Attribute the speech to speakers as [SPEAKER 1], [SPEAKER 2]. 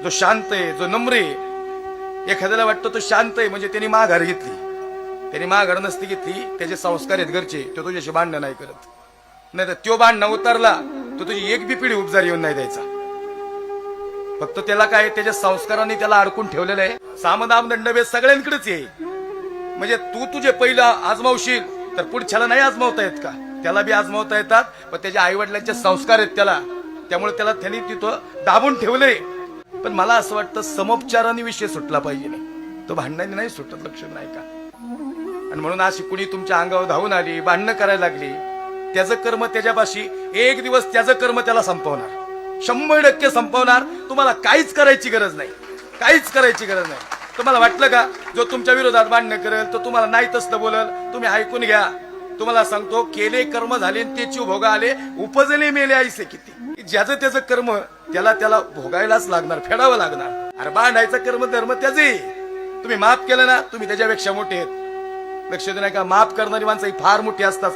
[SPEAKER 1] जो शांत आहे, जो नम्र आहे, एखाद्याला वाटतं तो शांत आहे म्हणजे त्यांनी माघार घेतली. त्यांनी माघार नसती घेतली, त्याचे संस्कार आहेत घरचे, तो तुझ्याशी भांडणं नाही करत. नाही तर तो भांडणं उतरला तो तुझी एक बी पिढी उपजार येऊन नाही द्यायचा. फक्त त्याला काय, त्याच्या संस्कारांनी त्याला अडकून ठेवलेलं आहे. सामदाम दंडभेद सगळ्यांकडेच आहे. म्हणजे तू तुझे पहिलं आजमावशील तर पुढच्याला नाही आजमावता येत का? त्याला बी आजमावता येतात, पण त्याच्या आई वडिलांचे संस्कार आहेत त्याला, त्यामुळे त्याला त्यांनी तिथं दाबून ठेवलंय. पण मला असं वाटतं समोपचाराने विषय सुटला पाहिजे, नाही तो भांडणाने नाही सुटत. लक्ष नाही का? आणि म्हणून अशी कुणी तुमच्या अंगावर धावून आली, भांडणं करायला लागली, त्याचं कर्म त्याच्यापाशी एक दिवस त्याचं कर्म त्याला संपवणार, 100% संपवणार. तुम्हाला काहीच करायची गरज नाही, काहीच करायची गरज नाही. तुम्हाला वाटलं का जो तुमच्या विरोधात भांडणं करेल तो तुम्हाला नाही तसं बोलल? तुम्ही ऐकून घ्या. तुम्हाला सांगतो, केले कर्म झाले त्याची भोगा आले, उपजले मेले ऐसे किती. ज्याचं त्याचं कर्म त्याला भोगायलाच लागणार, फेडावं लागणार. अरे भांडायचं कर्म धर्म त्याचे. तुम्ही माफ केलं ना, तुम्ही त्याच्यापेक्षा मोठे आहेत. लक्ष देऊ नका, माफ करणारी माणसं ही फार मोठी असतात.